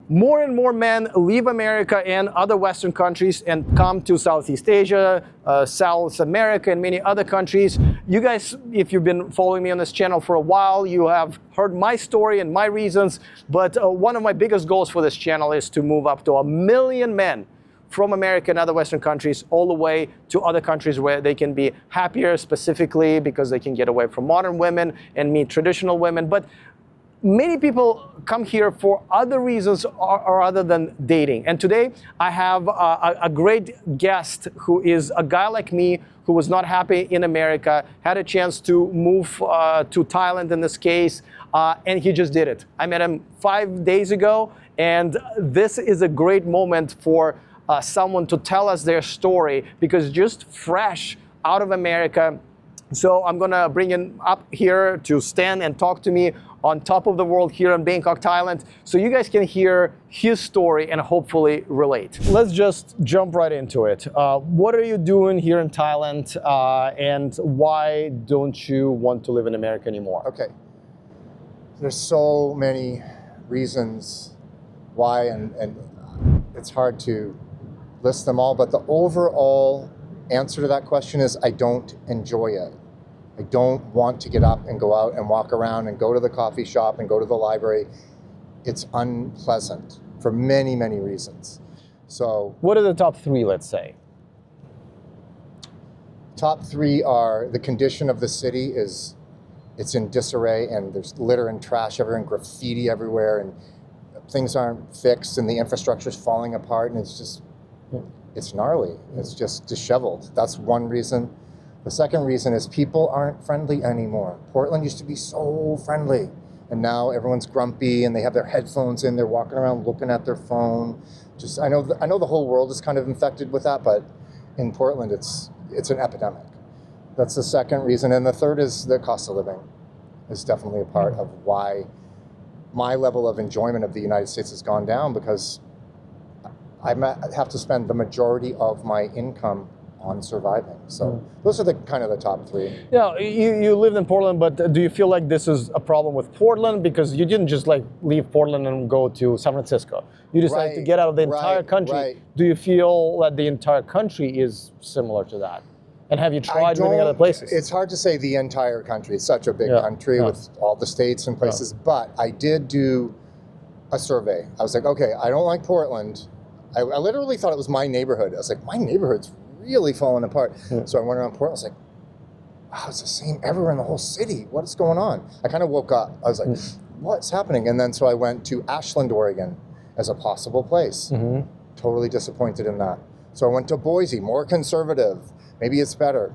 more and more men leave America and other Western countries and come to Southeast Asia, South America, and many other countries. You guys, if you've been following me on this channel for a while, you have heard my story and my reasons. But one of my biggest goals for this channel is to move up to 1 million men from America and other Western countries all the way to other countries where they can be happier, specifically because they can get away from modern women and meet traditional women. But many people come here for other reasons or other than dating. And today I have a great guest who is a guy like me who was not happy in America, had a chance to move to Thailand in this case, and he just did it. I met him 5 days ago, and this is a great moment for someone to tell us their story, because just fresh out of America. So I'm gonna bring him up here to stand and talk to me on top of the world here in Bangkok, Thailand, so you guys can hear his story and hopefully relate. Let's just jump right into it. What are you doing here in Thailand, and why don't you want to live in America anymore? Okay, there's so many reasons why, and it's hard to list them all, but the overall answer to that question is I don't enjoy it. I don't want to get up and go out and walk around and go to the coffee shop and go to the library. It's unpleasant for many, many reasons. So what are the top 3, let's say? Top 3 are the condition of the city it's in disarray, and there's litter and trash everywhere and graffiti everywhere, and things aren't fixed and the infrastructure is falling apart, and it's gnarly. It's just disheveled. That's one reason. The second reason is people aren't friendly anymore. Portland used to be so friendly, and now everyone's grumpy and they have their headphones in. They're walking around looking at their phone. I know the whole world is kind of infected with that, but in Portland, it's an epidemic. That's the second reason, and the third is the cost of living is definitely a part of why my level of enjoyment of the United States has gone down, because I have to spend the majority of my income on surviving. So those are the kind of the top 3. Yeah, you lived in Portland, but do you feel like this is a problem with Portland? Because you didn't just like leave Portland and go to San Francisco. You decided to get out of the entire country. Right. Do you feel that the entire country is similar to that? And have you tried living other places? It's hard to say the entire country. It's such a big country with all the states and places, but I did do a survey. I was like, okay, I don't like Portland. I literally thought it was my neighborhood. I was like, my neighborhood's really falling apart. So I went around Portland. I was like, wow, it's the same everywhere in the whole city. What is going on? I kind of woke up. I was like, what's happening? And then so I went to Ashland, Oregon as a possible place. Totally disappointed in that. So I went to Boise, more conservative. Maybe it's better.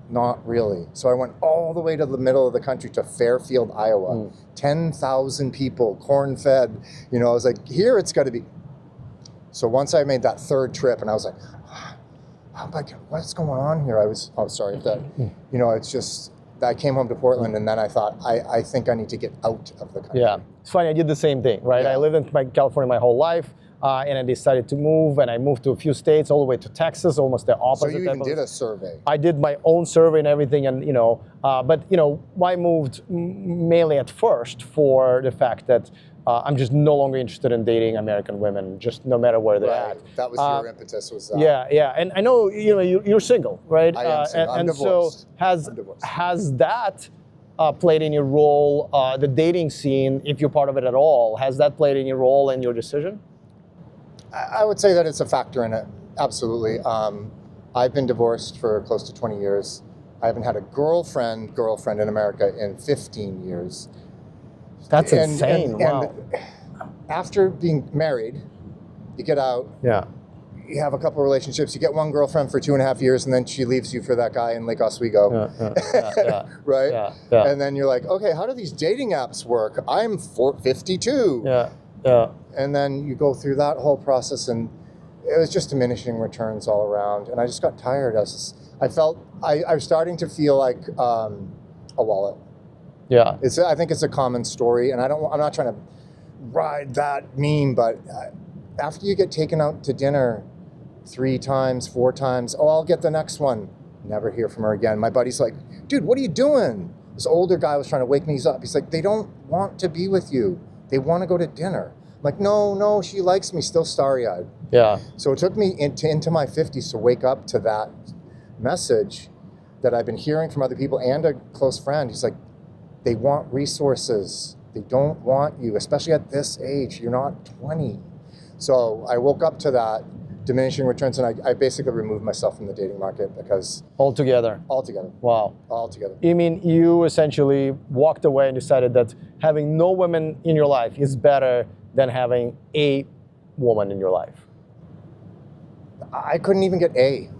Not really. So I went all the way to the middle of the country to Fairfield, Iowa. 10,000 people, corn-fed. I was like, here it's got to be. So once I made that third trip, and I was like, what's going on here? Sorry if that, it's just, I came home to Portland, and then I thought, I think I need to get out of the country. Yeah, it's funny, I did the same thing, right? Yeah. I lived in California my whole life, and I decided to move, and I moved to a few states, all the way to Texas, almost the opposite. So you even did a survey? I did my own survey and everything, and but I moved mainly at first for the fact that I'm just no longer interested in dating American women, just no matter where they're at. That was your impetus, was that? Yeah, and I know you're single, right? I am single. I'm divorced. So has that played in your role, the dating scene, if you're part of it at all? Has that played in your role in your decision? I would say that it's a factor in it. Absolutely. I've been divorced for close to 20 years. I haven't had a girlfriend in America in 15 years. That's insane. Wow. And after being married, you get out. Yeah. You have a couple relationships. You get one girlfriend for 2.5 years, and then she leaves you for that guy in Lake Oswego. Yeah. Right? Yeah. And then you're like, okay, how do these dating apps work? I'm 52. Yeah. And then you go through that whole process, and it was just diminishing returns all around. And I just got tired. I was starting to feel like a wallet. Yeah. I think it's a common story, and I'm not trying to ride that meme, but after you get taken out to dinner 3 times, 4 times, I'll get the next one. Never hear from her again. My buddy's like, dude, what are you doing? This older guy was trying to wake me up. He's like, they don't want to be with you. They want to go to dinner. I'm like, no, she likes me, still starry-eyed. Yeah. So it took me into my 50s to wake up to that message that I've been hearing from other people and a close friend. He's like, they want resources. They don't want you, especially at this age. You're not 20. So I woke up to that diminishing returns, and I basically removed myself from the dating market because... Altogether. Wow. Altogether. You mean you essentially walked away and decided that having no women in your life is better than having a woman in your life? I couldn't even get A.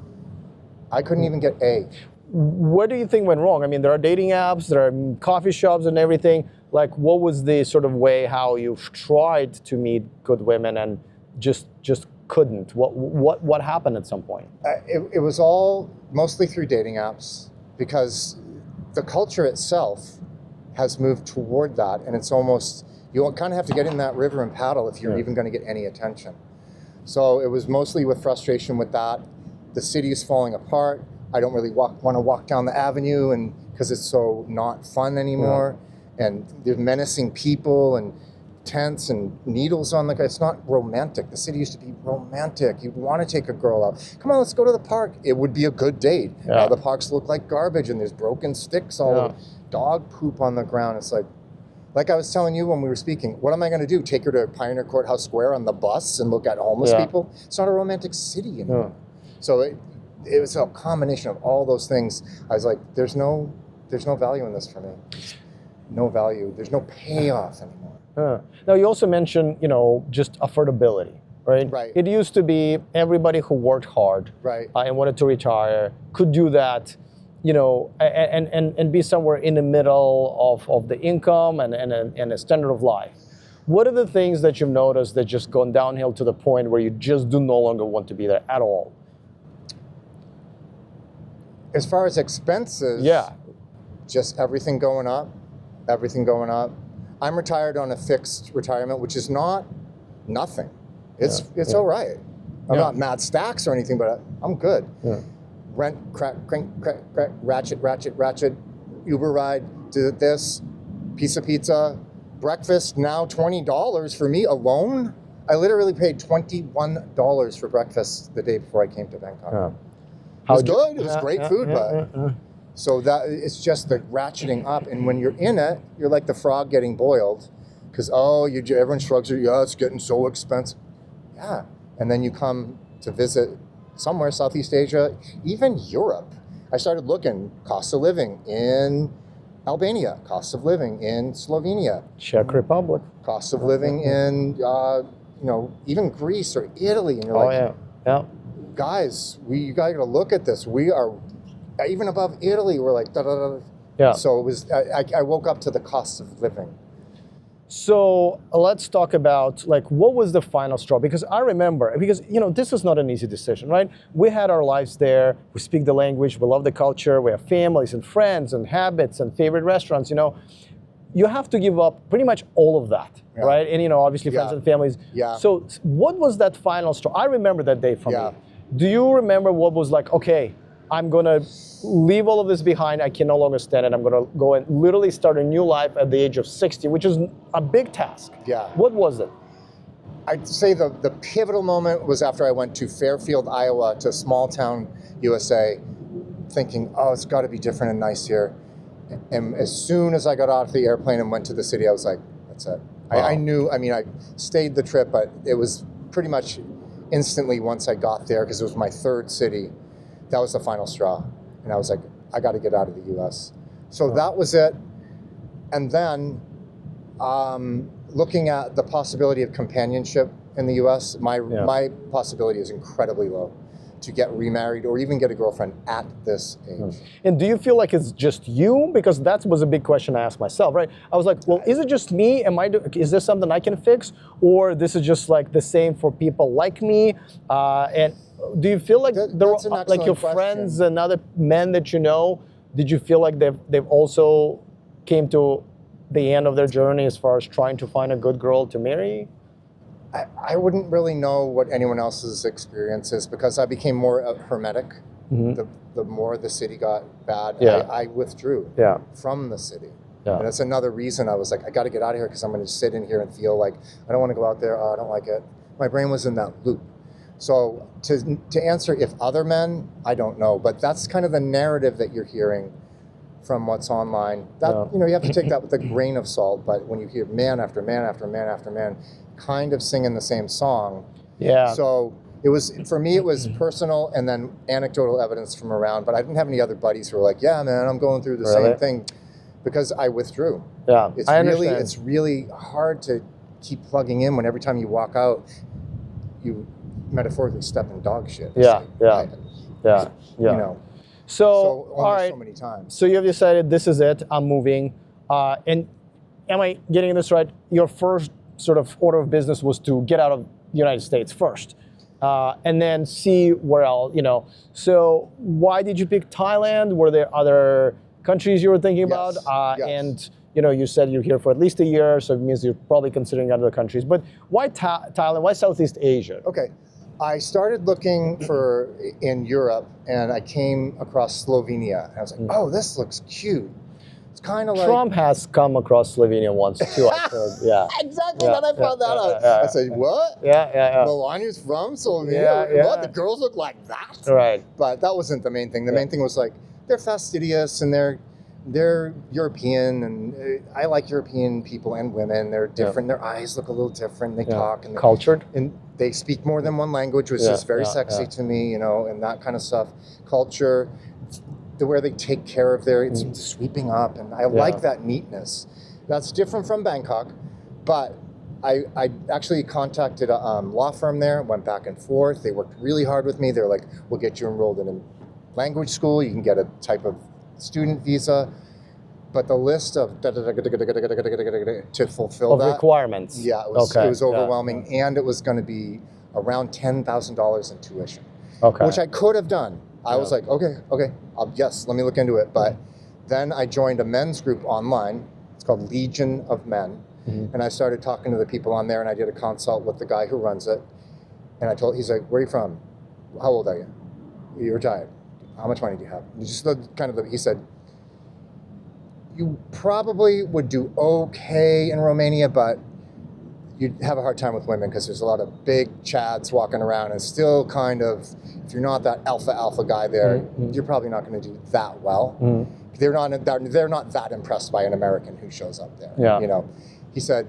What do you think went wrong? I mean, there are dating apps, there are coffee shops and everything. Like, what was the sort of way how you've tried to meet good women and just couldn't? What happened at some point? It was all mostly through dating apps because the culture itself has moved toward that, and it's almost, you kind of have to get in that river and paddle if you're even going to get any attention. So it was mostly with frustration with that. The city is falling apart. I don't really want to walk down the avenue, and because it's so not fun anymore, and there's menacing people and tents and needles on the. It's not romantic. The city used to be romantic. You'd want to take a girl out. Come on, let's go to the park. It would be a good date. Yeah. Now the parks look like garbage, and there's broken sticks all over, dog poop on the ground. It's like I was telling you when we were speaking. What am I going to do? Take her to Pioneer Courthouse Square on the bus and look at homeless people? It's not a romantic city anymore. So it was a combination of all those things. I was like, there's no value in this for me. No value. There's no payoff anymore. Now, you also mentioned, just affordability, right? Right. It used to be everybody who worked hard and wanted to retire could do that, and be somewhere in the middle of the income and a standard of life. What are the things that you've noticed that just gone downhill to the point where you just do no longer want to be there at all? As far as expenses, just everything going up. I'm retired on a fixed retirement, which is not nothing. It's all right. I'm not mad stacks or anything, but I'm good. Rent, crack, ratchet, Uber ride, do this, piece of pizza, breakfast, now $20 for me alone. I literally paid $21 for breakfast the day before I came to Bangkok. It was good. It was great food, but so that it's just the ratcheting up. And when you're in it, you're like the frog getting boiled, because everyone shrugs it. Yeah, it's getting so expensive. Yeah, and then you come to visit somewhere Southeast Asia, even Europe. I started looking cost of living in Albania, cost of living in Slovenia, Czech Republic, cost of living in even Greece or Italy, and you're guys, you got to look at this. We are even above Italy. We're like da da da. Yeah. So it was. I woke up to the cost of living. So let's talk about what was the final straw? Because I remember, this is not an easy decision, right? We had our lives there. We speak the language. We love the culture. We have families and friends and habits and favorite restaurants. You have to give up pretty much all of that, right? And obviously friends and families. Yeah. So what was that final straw? I remember that day from me. Do you remember what was like, okay, I'm going to leave all of this behind. I can no longer stand it. I'm going to go and literally start a new life at the age of 60, which is a big task. Yeah. What was it? I'd say the pivotal moment was after I went to Fairfield, Iowa, to a small town, USA, thinking, it's got to be different and nice here. And as soon as I got off the airplane and went to the city, I was like, that's it. Wow. I knew, I stayed the trip, but it was pretty much instantly once I got there, because it was my third city, that was the final straw. And I was like, I got to get out of the US. So that was it. And then looking at the possibility of companionship in the US, my possibility is incredibly low to get remarried or even get a girlfriend at this age. And do you feel like it's just you? Because that was a big question I asked myself, right? I was like, well, is it just me? Is this something I can fix? Or this is just like the same for people like me? And do you feel like like your friends and other men that you know, did you feel like they've also came to the end of their journey as far as trying to find a good girl to marry? I wouldn't really know what anyone else's experience is, because I became more hermetic. The more the city got bad, I withdrew from the city. And that's another reason I was like, I got to get out of here because I'm going to sit in here and feel like I don't want to go out there. Oh, I don't like it. My brain was in that loop. So to answer if other men, I don't know, but that's kind of the narrative that you're hearing from what's online. That you have to take that with a grain of salt. But when you hear man after man after man after man, kind of singing the same song. Yeah. So it was, for me, it was personal and then anecdotal evidence from around. But I didn't have any other buddies who were like, yeah, man, I'm going through the same thing, because I withdrew. Yeah, I understand. It's really hard to keep plugging in when every time you walk out, you metaphorically step in dog shit. Yeah. You know. So all right. So many times. So you've decided this is it. I'm moving. And am I getting this right? Your first sort of order of business was to get out of the United States first, and then see where else. So why did you pick Thailand? Were there other countries you were thinking about? Yes. And you said you're here for at least a year, so it means you're probably considering other countries. But why Thailand? Why Southeast Asia? Okay. I started looking in Europe, and I came across Slovenia. And I was like, oh, this looks cute. It's kind of like... Trump has come across Slovenia once, too, I heard. Yeah. Exactly, then I found that out. I said, what? Yeah. Melania's from Slovenia? What? The girls look like that? Right. But that wasn't the main thing. The main thing was like, they're fastidious, and they're European, and I like European people and women. They're different. Their eyes look a little different. They talk. And cultured. And they speak more than one language, which is very sexy to me, and that kind of stuff. Culture, where they take care of it's sweeping up, and I like that neatness. That's different from Bangkok, but I actually contacted a law firm there, went back and forth. They worked really hard with me. They're like, we'll get you enrolled in a language school. You can get a type of student visa, but the list of to fulfill that requirements. Yeah, it was overwhelming, and it was going to be around $10,000 in tuition, which I could have done. I was like, okay, yes, let me look into it. But then I joined a men's group online. It's called Legion of Men, and I started talking to the people on there, and I did a consult with the guy who runs it, and he's like, where are you from? How old are you? You're retired. How much money do you have? He said, you probably would do okay in Romania, but you'd have a hard time with women because there's a lot of big chads walking around, and still kind of, if you're not that alpha guy there, you're probably not going to do that well. They're not that impressed by an American who shows up there. Yeah. He said,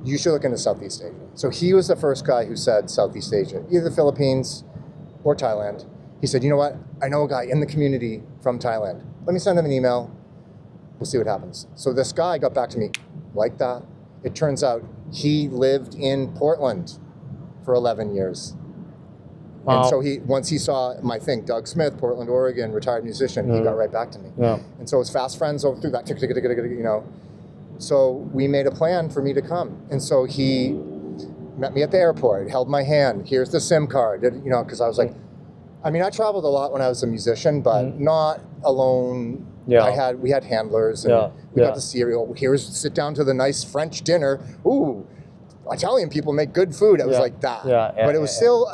you should look into Southeast Asia. So he was the first guy who said Southeast Asia, either the Philippines or Thailand. He said, you know what? I know a guy in the community from Thailand. Let me send him an email. We'll see what happens. So this guy got back to me like that. It turns out he lived in Portland for 11 years. Wow. And so once he saw my thing, Doug Smith, Portland, Oregon, retired musician, he got right back to me. Yeah. And so it was fast friends over through that, So we made a plan for me to come. And so he met me at the airport, held my hand. Here's the SIM card, because I was like, I traveled a lot when I was a musician, but not alone. Yeah. We had handlers, and we got the cereal. Sit down to the nice French dinner. Ooh, Italian people make good food. It was like that. But it was still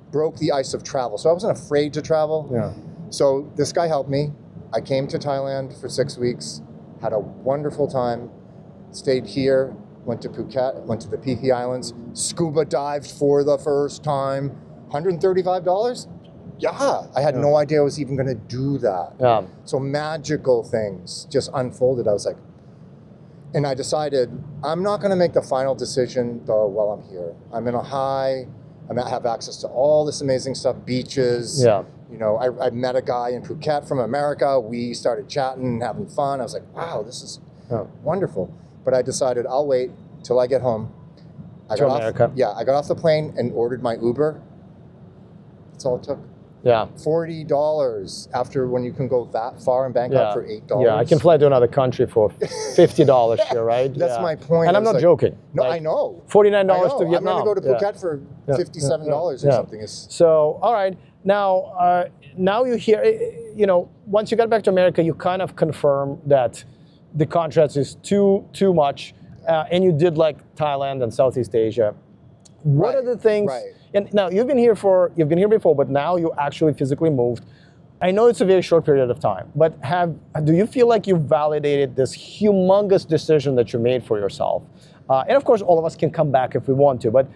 broke the ice of travel. So I wasn't afraid to travel. Yeah. So this guy helped me. I came to Thailand for 6 weeks, had a wonderful time, stayed here, went to Phuket, went to the Phi Phi Islands, scuba dived for the first time, $135? Yeah, I had no idea I was even going to do that. Yeah. So magical things just unfolded. I was like, and I decided I'm not going to make the final decision though while I'm here. I'm in a high. I have access to all this amazing stuff, beaches. Yeah. I met a guy in Phuket from America. We started chatting and having fun. I was like, wow, this is wonderful. But I decided I'll wait till I get home. I got off the plane and ordered my Uber. That's all it took. Yeah. $40 after when you can go that far in Bangkok for $8. Yeah, I can fly to another country for $50 here, right? That's my point. And I'm not joking. No, I know. $49 to Vietnam. I'm going to go to Phuket for $57 or something. So, all right. Now you hear, once you got back to America, you kind of confirm that the contrast is too much, and you did like Thailand and Southeast Asia. What are the things? Right. And now you've been here before, but now you actually physically moved. I know it's a very short period of time, but do you feel like you validated this humongous decision that you made for yourself? And of course, all of us can come back if we want to, but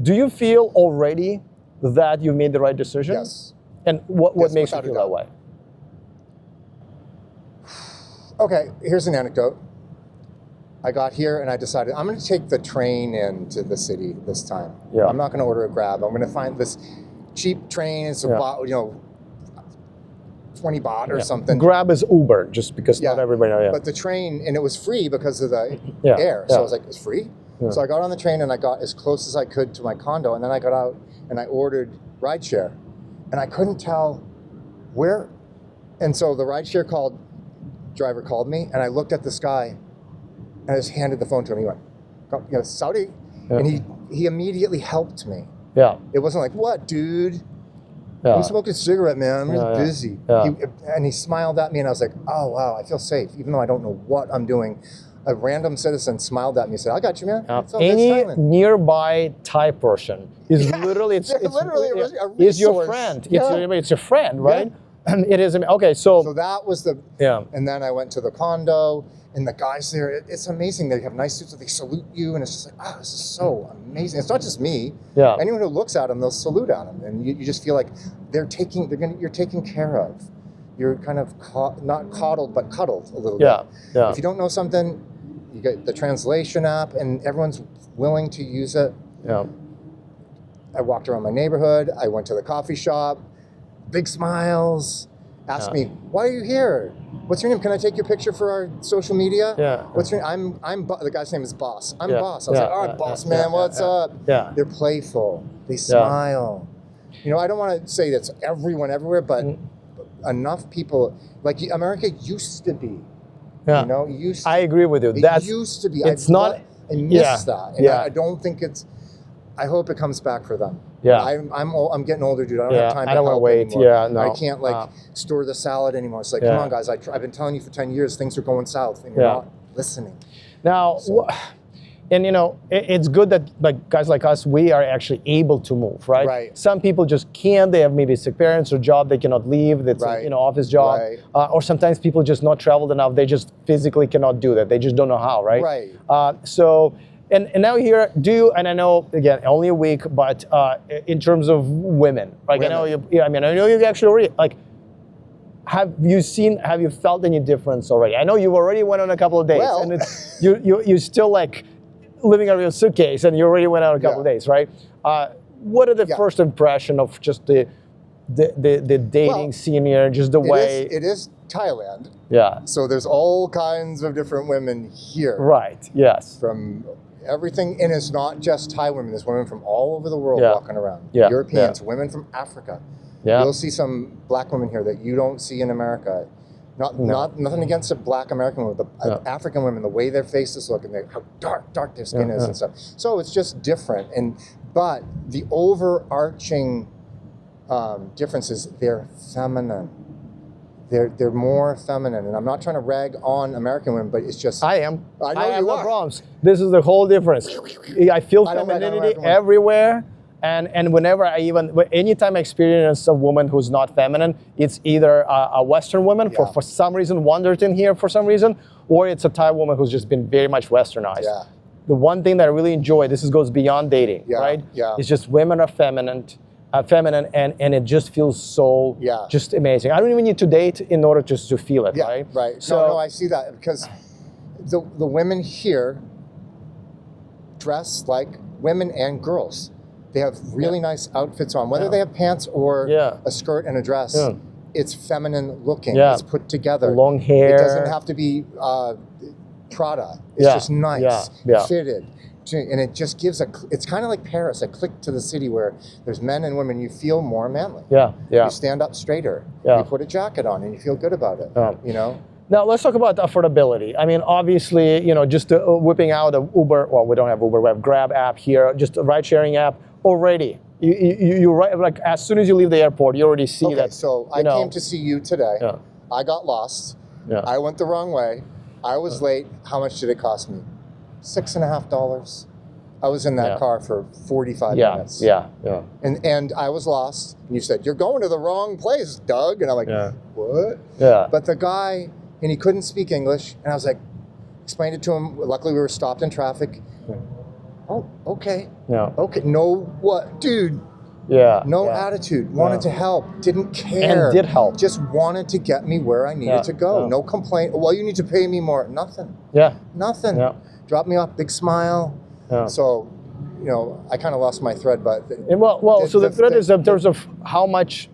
do you feel already that you made the right decision? Yes. And what makes you feel that way? Okay, here's an anecdote. I got here and I decided I'm going to take the train into the city this time. Yeah. I'm not going to order a Grab. I'm going to find this cheap train. It's about, 20 baht or something. Grab is Uber, just because not everybody knows. Yeah. But the train, and it was free because of the Yeah. air. So I was like, it's free? Yeah. So I got on the train and I got as close as I could to my condo. And then I got out and I ordered rideshare. And I couldn't tell where. And so the rideshare driver called me and I looked at the sky and I just handed the phone to him. He went, Saudi. Yeah. And he immediately helped me. Yeah. It wasn't like, what, dude? Yeah. I'm smoking a cigarette, man. I'm really busy. Yeah. And he smiled at me, and I was like, oh, wow, I feel safe. Even though I don't know what I'm doing, a random citizen smiled at me and said, I got you, man. Any nearby Thai person is literally, it's literally a resource. Is your friend. It's your friend, right? Yeah. It is. Okay, so that was the, yeah. And then I went to the condo, and the guys there, it's amazing. They have nice suits, they salute you, and it's just like, oh, this is so amazing. It's not just me. Yeah. Anyone who looks at them, they'll salute at them, and you just feel like you're taken care of. You're kind of not coddled, but cuddled a little bit. Yeah. If you don't know something, you get the translation app, and everyone's willing to use it. Yeah. I walked around my neighborhood. I went to the coffee shop. Big smiles. Asked me, why are you here? What's your name? Can I take your picture for our social media? Yeah. What's your name? The guy's name is Boss. I'm Boss. I was like, all right, Boss, man, what's up? Yeah. They're playful. They smile. I don't want to say that's everyone everywhere, but enough people, like America used to be. Yeah. I agree with you. It used to be. It's I miss that. And I don't think I hope it comes back for them. Yeah. I'm getting older, dude. I don't have time to I don't want to wait. anymore. Yeah, no. I can't store the salad anymore. It's like, come on, guys. I've been telling you for 10 years things are going south, and you're not listening. Now, and it's good that guys like us, we are actually able to move, right? Right. Some people just can't. They have maybe sick parents or job they cannot leave. That's office job. Right. Or sometimes people just not traveled enough. They just physically cannot do that. They just don't know how, right? Right. So. And now here, and I know again only a week, but in terms of women, like I know you actually already have you felt any difference already? I know you already went on a couple of dates, and it's you still like living out of your suitcase, and you already went out a couple of days, right? What are the first impression of just the dating scene here, just the way it is Thailand. Yeah. So there's all kinds of different women here. Right. Yes. From everything, and it's not just Thai women. There's women from all over the world walking around. Yeah. Europeans, women from Africa. Yeah. You'll see some black women here that you don't see in America. Nothing against the black American women, but African women, the way their faces look and how dark their skin is and stuff. So it's just different. But the overarching difference is they're feminine. They're more feminine, and I'm not trying to rag on American women, but it's just I am. I know I have you no are. problems. This is the whole difference. I feel femininity everywhere, and anytime I experience a woman who's not feminine, it's either a Western woman for some reason wandered in here for some reason, or it's a Thai woman who's just been very much westernized. Yeah. The one thing that I really enjoy, goes beyond dating, right? Yeah. It's just women are feminine, and it just feels so just amazing. I don't even need to date in order just to feel it, right? Right. So no, I see that because the women here dress like women and girls. They have really nice outfits on, whether they have pants or a skirt and a dress. Yeah. It's feminine looking. Yeah. It's put together. Long hair. It doesn't have to be Prada. It's just nice, fitted. And it just gives it's kind of like Paris, a click to the city where there's men and women, you feel more manly. Yeah. You stand up straighter. You put a jacket on and you feel good about it, Now let's talk about affordability. I mean, obviously, just whipping out a Uber, well, we don't have Uber, we have Grab app here, just a ride sharing app already. You like as soon as you leave the airport, you already see that. So I came to see you today. Yeah. I got lost. Yeah. I went the wrong way. I was late. How much did it cost me? $6.50. I was in that Yeah. car for 45 Yeah, minutes. yeah, yeah. And I was lost. And you said, "You're going to the wrong place, Doug." And I'm like, Yeah. "What?" Yeah. But the guy, and he couldn't speak English. And I was like, explained it to him. Luckily, we were stopped in traffic. Oh, okay. Yeah. Okay. No, what? Dude, Yeah. no yeah. attitude. Wanted to help. Didn't care. And did help. Just wanted to get me where I needed to go. Yeah. No complaint. Well, you need to pay me more. Nothing. Yeah. Nothing. Yeah. Dropped me off, big smile. Yeah. So, I kind of lost my thread, but And so the thread is in terms of how much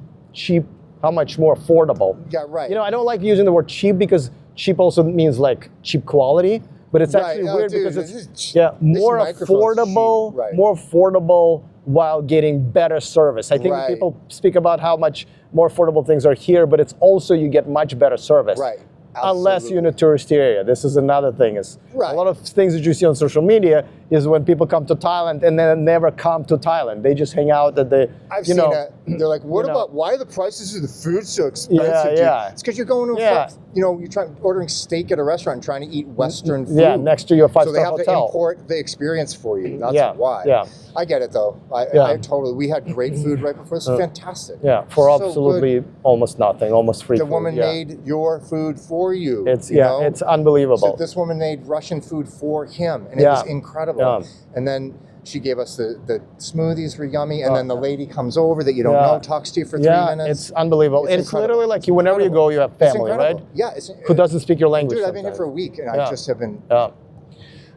more affordable. yeah, right. I don't like using the word cheap because cheap also means like cheap quality, but it's Right. actually Oh, weird dude, because this it's is- more this microphone's affordable, cheap, right. more affordable while getting better service. I think Right. people speak about how much more affordable things are here, but it's also you get much better service. Right. Unless you're in a tourist area. This is another thing. Is Right. a lot of things that you see on social media is when people come to Thailand and then never come to Thailand. They just hang out at the, I've seen it. They're like, what you know. about, why are the prices of the food so expensive? Yeah, dude? yeah. It's because you're going to, Yeah. you're ordering steak at a restaurant and trying to eat Western food. Yeah, next to your So five-star they have hotel. to import the experience for you. That's Yeah, why. yeah. I get it though. Yeah. I totally, we had great food right before. It's fantastic. Yeah, for So absolutely almost nothing, almost free The food. woman yeah. made your food for you. It's you know? it's unbelievable. So this woman made Russian food for him, and it Yeah. was incredible. Yeah. And then she gave us the smoothies were yummy, and then the lady comes over that you don't Yeah. know, talks to you for 3 yeah, minutes. it's unbelievable. It's It's incredible. literally like whenever you go, you have It's family, incredible. right? Yeah, it's Who doesn't speak your language? Dude, I've been here for a sometimes. week, and Yeah. I just have been Yeah.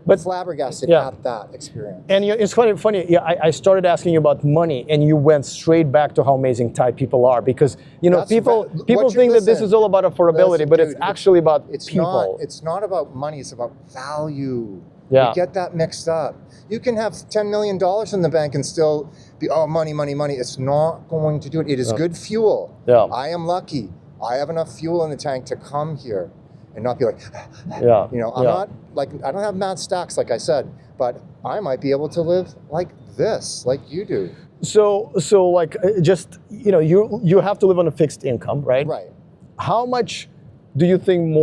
But flabbergasted Yeah. at that experience. and it's funny. Yeah, I started asking you about money, and you went straight back to how amazing Thai people are because That's people what think that this listen, is all about affordability, listen, but dude, it's actually about people. It's not about money. It's about value. Yeah. We get that mixed up. You can have $10 million in the bank and still be, money. It's not going to do it. It is good fuel. Yeah. I am lucky. I have enough fuel in the tank to come here and not be like, Yeah. I'm not like, I don't have mad stacks, like I said, but I might be able to live like this, like you do. So like just you have to live on a fixed income, right? Right. How much do you think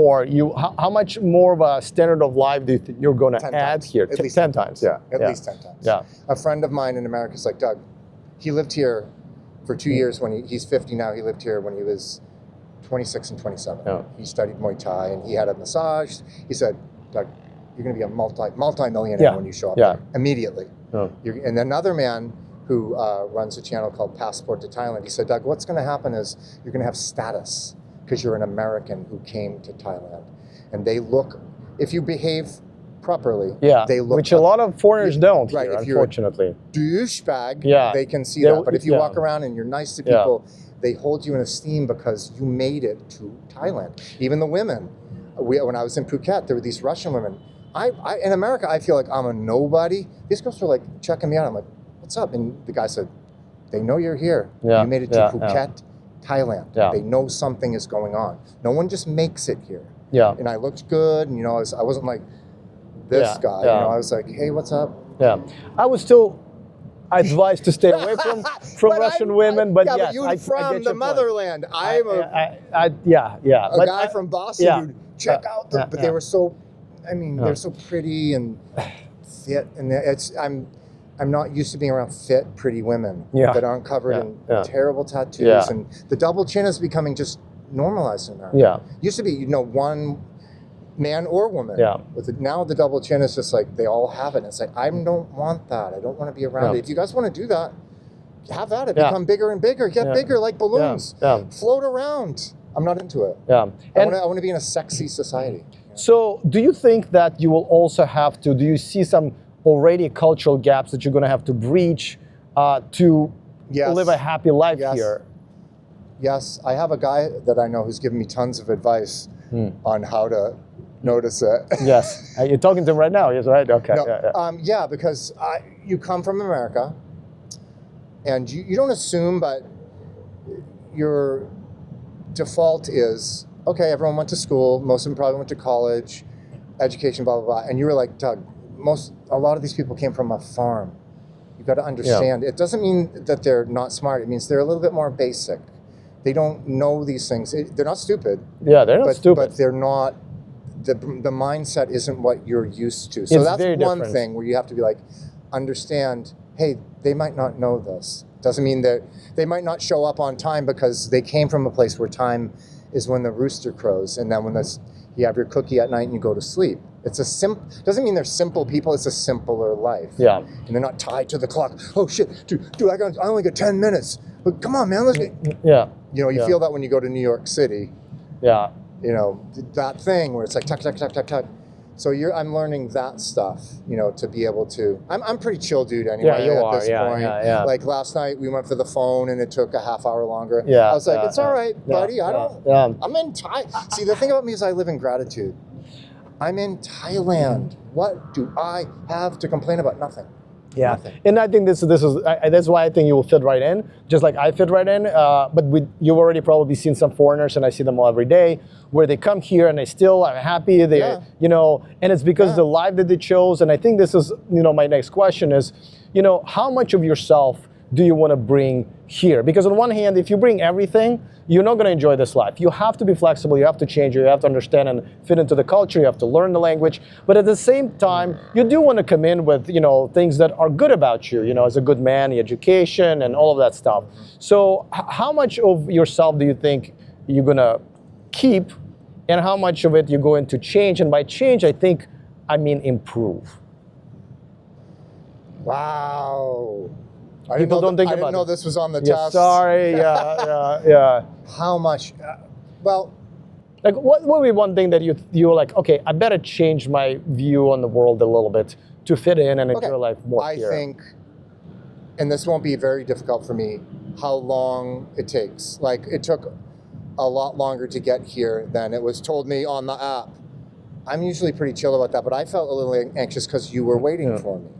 how much more of a standard of life do you think you're going to 10 add times. here? At least 10 times. Yeah, at least 10 times. Yeah. A friend of mine in America is like, Doug, he lived here for 2 years when he's 50 now. He lived here when he was 26 and 27. Yeah. He studied Muay Thai and he had a massage. He said, Doug, you're going to be a multi-millionaire when you show up there immediately. Yeah. And another man who runs a channel called Passport to Thailand, he said, Doug, what's going to happen is you're going to have status because you're an American who came to Thailand. And they look, if you behave properly, they look which a lot of foreigners don't right, here, if you're a unfortunately. douchebag, they can see that. But if you walk around and you're nice to people, they hold you in esteem because you made it to Thailand. Even the women. When I was in Phuket, there were these Russian women. In America, I feel like I'm a nobody. These girls were like checking me out. I'm like, what's up? And the guy said, they know you're here. Yeah, You made it to Phuket, Thailand. Yeah. They know something is going on. No one just makes it here. Yeah. And I looked good, and I wasn't like this guy. Yeah. I was like, hey, what's up? Yeah. I I still advise to stay away from Russian women, but yes, but you're I from get the your motherland. I'm a guy from Boston who check out them, but they were so, they're so pretty and fit, and I'm not used to being around fit, pretty women that aren't covered in terrible tattoos, and the double chin is becoming just normalized in America. Yeah. Used to be, one man or woman. Yeah. Now the double chin is just like they all have it. And it's like I don't want that. I don't want to be around it. If you guys want to do that, have at it. Become bigger and bigger. Get bigger like balloons. Float around. I'm not into it. Yeah. I want to be in a sexy society. So do you think that you will also have to, do you see some already cultural gaps that you're going to have to breach to live a happy life here? Yes. I have a guy that I know who's given me tons of advice on how to notice it. Yes. You're talking to him right now, yes, right? Okay. No, because you come from America and you don't assume, but your default is, okay, everyone went to school, most of them probably went to college, education, blah, blah, blah. And you were like, Doug, a lot of these people came from a farm. You've got to understand. It doesn't mean that they're not smart. It means they're a little bit more basic. They don't know these things. They're not stupid. Yeah, they're not stupid. But they're not, the mindset isn't what you're used to. So that's one thing where you have to be like, understand, hey, they might not know this. Doesn't mean that they might not show up on time because they came from a place where time is when the rooster crows, and then when you have your cookie at night and you go to sleep. It's doesn't mean they're simple people. It's a simpler life. Yeah. And they're not tied to the clock. Oh shit, dude, I only got 10 minutes. But come on, man, let's get. Yeah. You know, you feel that when you go to New York City. Yeah. You know, that thing where it's like tuck, tuck, tuck, tuck, tuck. So I'm learning that stuff, you know, to be able to. I'm pretty chill dude anyway. Yeah, you at are. this Yeah, point. yeah. Like last night, we went for the phone and it took a half hour longer. Yeah. I was like, it's all right, buddy. I don't. Yeah. I'm in Thailand. See, the thing about me is I live in gratitude. I'm in Thailand. What do I have to complain about? Nothing. Yeah, Nothing. and I think this is that's why I think you will fit right in, just like I fit right in. But you've already probably seen some foreigners, and I see them all every day, where they come here and they still are happy. They, you know, and it's because the life that they chose. And I think this is, you know, my next question is, you know, how much of yourself do you want to bring here? Because on one hand, if you bring everything, you're not going to enjoy this life. You have to be flexible. You have to change. You have to understand and fit into the culture. You have to learn the language. But at the same time, you do want to come in with, you know, things that are good about you, you know, as a good man, the education and all of that stuff. So how much of yourself do you think you're going to keep, and how much of it you're going to change? And by change, I mean improve. Wow. People don't think I about didn't know it. this was on the Yeah, test. sorry. Yeah. How much? Well, like what would be one thing that you're like, okay, I better change my view on the world a little bit to fit in and enjoy life more here. I think, and this won't be very difficult for me, how long it takes. Like it took a lot longer to get here than it was told me on the app. I'm usually pretty chill about that, but I felt a little anxious because you were waiting for me.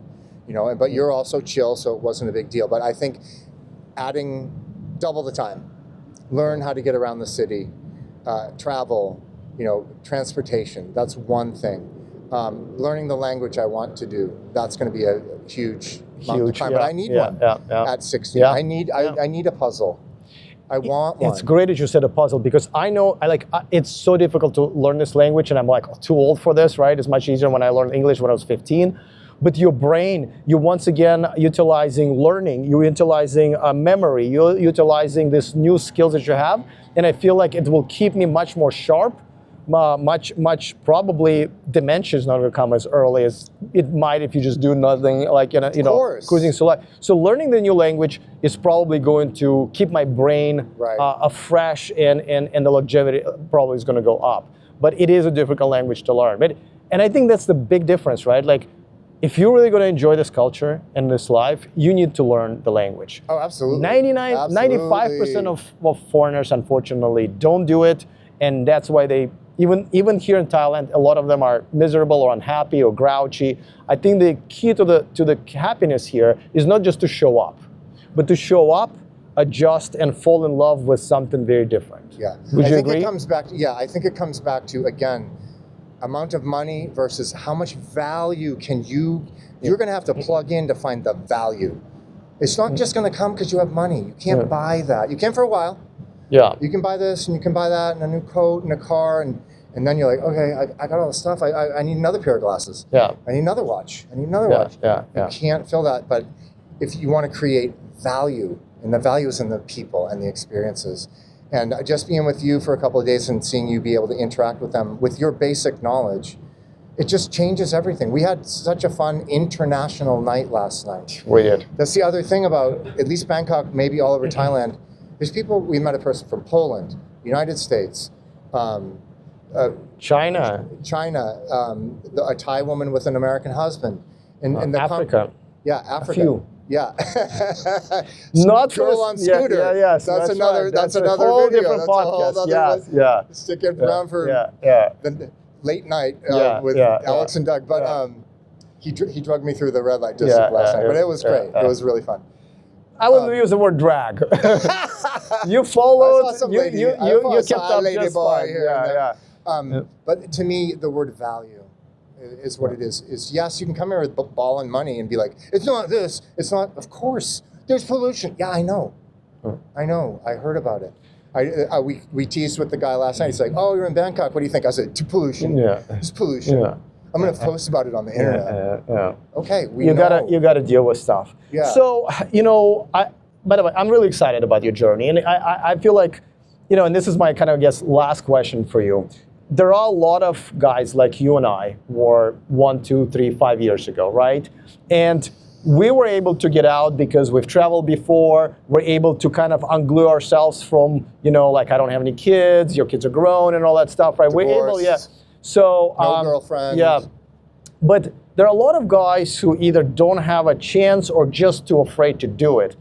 You know, but you're also chill, so it wasn't a big deal. But I think adding double the time, learn how to get around the city, travel, you know, transportation. That's one thing. Learning the language I want to do. That's going to be a huge amount of time. But I need one at 16. Yeah. I need a puzzle. I want one. It's great that you said a puzzle, because I know it's so difficult to learn this language, and I'm like too old for this, right? It's much easier when I learned English when I was 15. But your brain, you're once again utilizing learning, you're utilizing memory, you're utilizing these new skills that you have, and I feel like it will keep me much more sharp, much probably dementia is not going to come as early as it might if you just do nothing, like, you know, cruising. So learning the new language is probably going to keep my brain fresh, and the longevity probably is going to go up. But it is a difficult language to learn. And I think that's the big difference, right? Like, if you're really going to enjoy this culture and this life, you need to learn the language. Oh, absolutely. 95% of foreigners, unfortunately, don't do it. And that's why they, even here in Thailand, a lot of them are miserable or unhappy or grouchy. I think the key to the happiness here is not just to show up, but to show up, adjust, and fall in love with something very different. Yeah. Would you agree? I think it comes back to, again, amount of money versus how much value you're going to have to plug in to find the value. It's not just going to come because you have money. You can't buy that. You can for a while. Yeah. You can buy this and you can buy that and a new coat and a car, and then you're like, okay, I got all this stuff. I need another pair of glasses. Yeah. I need another watch. I need another watch. Yeah. You can't fill that. But if you want to create value, and the value is in the people and the experiences, and just being with you for a couple of days and seeing you be able to interact with them with your basic knowledge, it just changes everything. We had such a fun international night last night. We did. That's the other thing about, at least Bangkok, maybe all over Thailand. There's people, we met a person from Poland, United States, China, a Thai woman with an American husband. And Africa. Africa. A few. Yeah. Not girl on scooter. Yes. That's another. Right. That's a another whole video. different That's a whole podcast. other Yes. Stick it around for the late night with Alex and Doug. But he drugged me through the red light district last night. But it was great. It was really fun. I wouldn't use the word drag. You followed. You kept up just fine. But to me, the word value is what it is. Is yes, you can come here with ball and money and be like, it's not this, it's not. Of course, there's pollution. Yeah, I know. I know. I heard about it. We teased with the guy last night. He's like, oh, you're in Bangkok. What do you think? I said, pollution. Yeah. It's pollution. Yeah. I'm going to post about it on the internet. Okay, you gotta deal with stuff. Yeah. So by the way, I'm really excited about your journey, and I feel like, and this is my kind of, I guess, last question for you. There are a lot of guys like you and I were 1, 2, 3, 5 years ago, right? And we were able to get out because we've traveled before. We're able to kind of unglue ourselves from, like, I don't have any kids, your kids are grown and all that stuff, right? Divorce, we're able, So no girlfriend. Yeah. But there are a lot of guys who either don't have a chance or just too afraid to do it.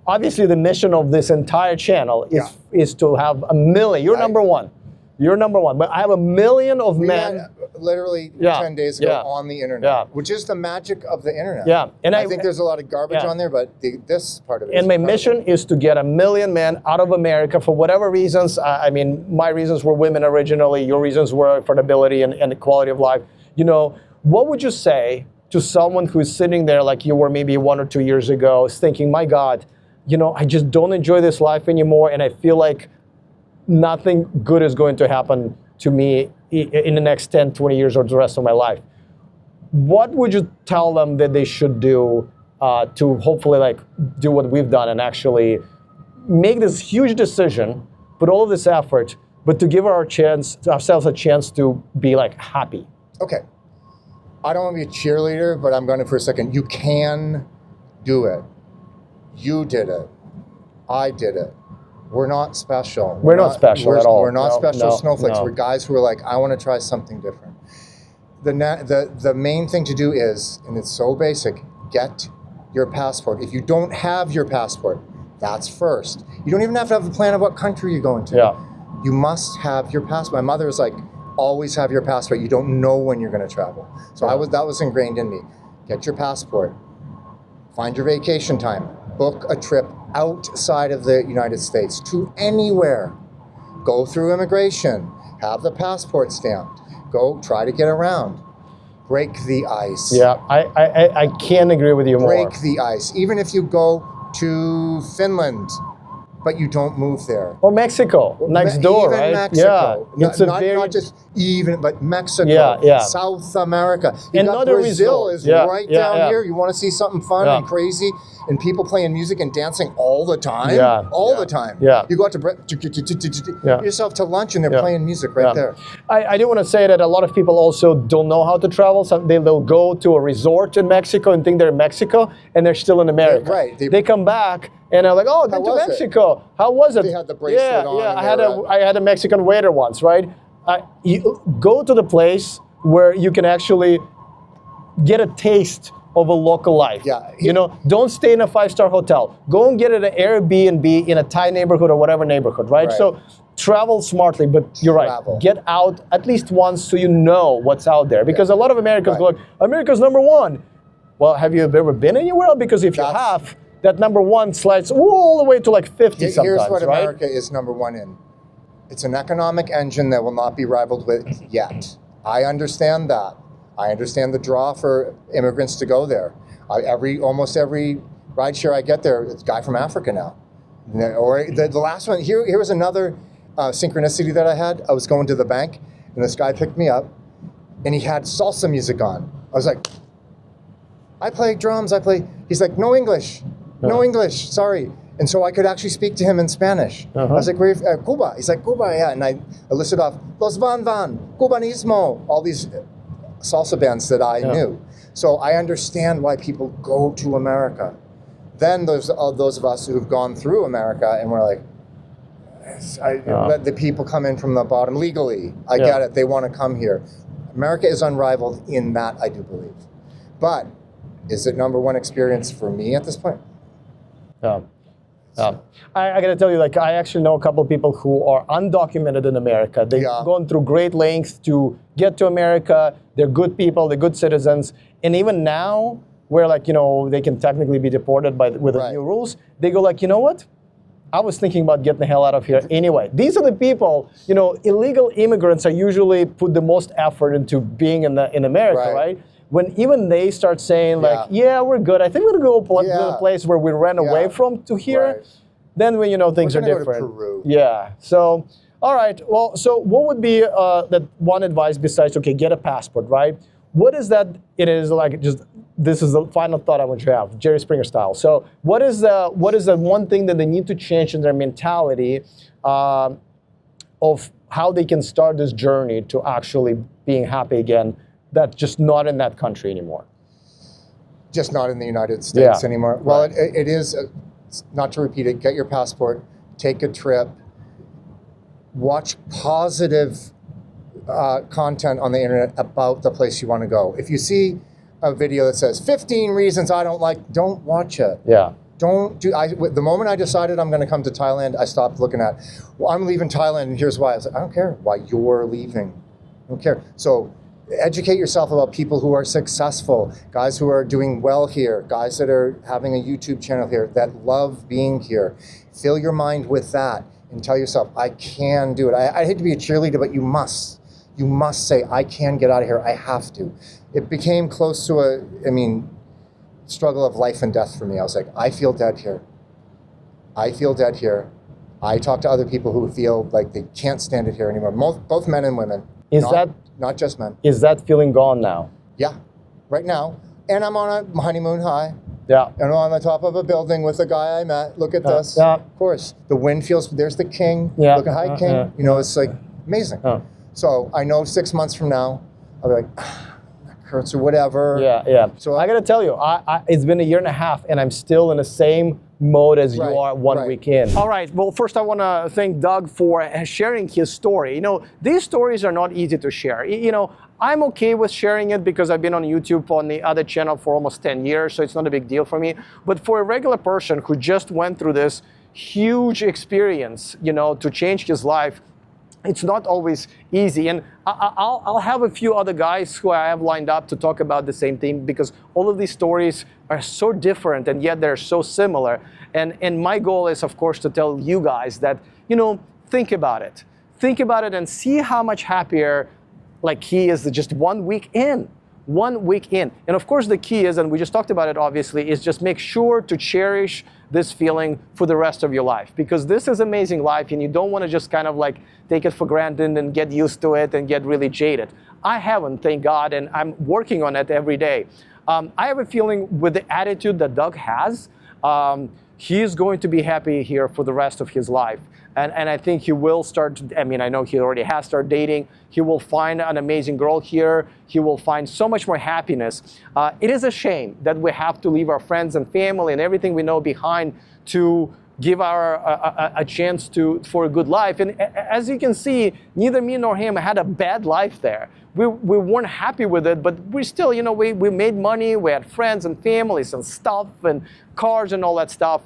Obviously the mission of this entire channel is to have 1 million. You're number one. You're number one. But I have 1 million of men. Had, literally 10 days ago on the internet, which is the magic of the internet. Yeah. And I think there's a lot of garbage on there, but this part of it is my incredible. mission is to get 1 million men out of America for whatever reasons. I mean, my reasons were women originally. Your reasons were affordability and the quality of life. What would you say to someone who's sitting there like you were maybe 1 or 2 years ago, thinking, my God, I just don't enjoy this life anymore, and I feel like nothing good is going to happen to me in the next 10, 20 years or the rest of my life. What would you tell them that they should do to hopefully do what we've done and actually make this huge decision, put all of this effort, but to give ourselves a chance to be happy? Okay. I don't want to be a cheerleader, but I'm going to for a second. You can do it. You did it. I did it. We're not special. We're not special at all. We're not special snowflakes. No. We're guys who are like, I want to try something different. The main thing to do is, and it's so basic, get your passport. If you don't have your passport, that's first. You don't even have to have a plan of what country you're going to. Yeah. You must have your passport. My mother was like, always have your passport. You don't know when you're going to travel. So that was ingrained in me. Get your passport. Find your vacation time. Book a trip outside of the United States to anywhere. Go through immigration. Have the passport stamped. Go try to get around. Break the ice. Yeah, I can't agree with you more. Break the ice. Even if you go to Finland, but you don't move there. Or Mexico, next door, even right? Mexico. Yeah, it's not just even, but Mexico, South America. You got Brazil is right down here. You want to see something fun and crazy, and people playing music and dancing all the time? All the time. Yeah. You go out to yourself to lunch, and they're playing music right there. I do want to say that a lot of people also don't know how to travel. So they'll go to a resort in Mexico and think they're in Mexico, and they're still in America. Right. They come back, and I'm like, oh, I've been to Mexico. How was it? They had the bracelet on. Yeah, I had a Mexican waiter once, right? You go to the place where you can actually get a taste of a local life. Yeah. Don't stay in a 5-star hotel. Go and get an Airbnb in a Thai neighborhood or whatever neighborhood, right? So travel smartly, but you're right. Get out at least once so you know what's out there. Because a lot of Americans go like, America's number one. Well, have you ever been anywhere? Because if you have, that number one slides all the way to 50 sometimes, Here's what America is number one in. It's an economic engine that will not be rivaled with yet. I understand that. I understand the draw for immigrants to go there. Almost every rideshare I get there, it's a guy from Africa now. Or the last one, here was another synchronicity that I had. I was going to the bank, and this guy picked me up, and he had salsa music on. I was like, I play drums, He's like, no English, sorry. And so I could actually speak to him in Spanish. I was like, where are you, Cuba? He's like, Cuba, yeah. And I listed off, Los Van Van, Cubanismo, all these salsa bands that I knew. So I understand why people go to America. Then there's those of us who've gone through America and we're like, let the people come in from the bottom legally. I get it. They want to come here. America is unrivaled in that, I do believe. But is it number one experience for me at this point? I got to tell you, I actually know a couple of people who are undocumented in America. They've gone through great lengths to get to America. They're good people. They're good citizens. And even now, where they can technically be deported with the new rules, they go you know what? I was thinking about getting the hell out of here anyway. These are the people, illegal immigrants are usually put the most effort into being in America, right? When even they start saying we're good. I think we're going to go to the place where we ran away from to here. Then when things are different. Go to Peru. Yeah. So All right. Well, so what would be that one advice besides, okay, get a passport, right? What is that? It is like just, this is the final thought I want you to have, Jerry Springer style. So what is the one thing that they need to change in their mentality of how they can start this journey to actually being happy again, that's just not in that country anymore? Just not in the United States anymore. Well, Right. it is, not to repeat it, get your passport, take a trip, watch positive content on the internet about the place you want to go. If you see a video that says 15 reasons I don't like, don't watch it. Yeah. The moment I decided I'm going to come to Thailand, I stopped looking at, well, I'm leaving Thailand and here's why. I was like, I don't care why you're leaving. I don't care. So educate yourself about people who are successful, guys who are doing well here, guys that are having a YouTube channel here, that love being here. Fill your mind with that and tell yourself, I can do it. I hate to be a cheerleader, but you must. You must say, I can get out of here. I have to. It became close to struggle of life and death for me. I was like, I feel dead here. I feel dead here. I talk to other people who feel like they can't stand it here anymore. Both men and women. Not just men. Is that feeling gone now? Yeah, right now. And I'm on a honeymoon high. Yeah. And I'm on the top of a building with a guy I met. Look at this. Yeah. Of course. The wind feels, there's the king. Yeah. Look at hi, king. You know, it's like amazing. So I know 6 months from now, I'll be like, that hurts or whatever. Yeah. So I got to tell you, it's been a year and a half and I'm still in the same mode as you are one week in. All right. Well, first I want to thank Doug for sharing his story. You know, these stories are not easy to share. You know, I'm okay with sharing it because I've been on YouTube on the other channel for almost 10 years, so it's not a big deal for me. But for a regular person who just went through this huge experience, you know, to change his life, it's not always easy. And I'll have a few other guys who I have lined up to talk about the same thing, because all of these stories are so different and yet they're so similar. And my goal is, of course, to tell you guys that, you know, think about it. Think about it and see how much happier like he is just 1 week in. 1 week in. And of course the key is, and we just talked about it obviously, is just make sure to cherish this feeling for the rest of your life, because this is amazing life and you don't want to just kind of like take it for granted and get used to it and get really jaded. I haven't, thank God, and I'm working on it every day. I have a feeling with the attitude that Doug has, he is going to be happy here for the rest of his life. And I think he will start, I mean, I know he already has started dating. He will find an amazing girl here. He will find so much more happiness. It is a shame that we have to leave our friends and family and everything we know behind to give a chance for a good life. And as you can see, neither me nor him had a bad life there. We weren't happy with it, but we still, you know, we made money, we had friends and families and stuff and cars and all that stuff.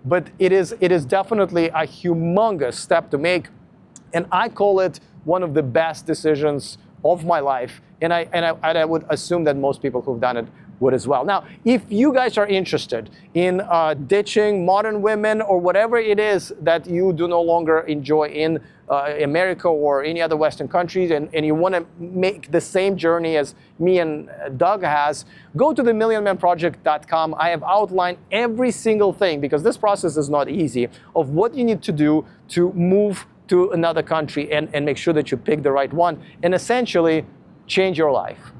But it is definitely a humongous step to make, and I call it one of the best decisions of my life. And I would assume that most people who've done it would as well. Now, if you guys are interested in ditching modern women or whatever it is that you do no longer enjoy in America or any other Western countries, and you want to make the same journey as me and Doug has, go to themillionmanproject.com. I have outlined every single thing, because this process is not easy, of what you need to do to move to another country and make sure that you pick the right one and essentially change your life.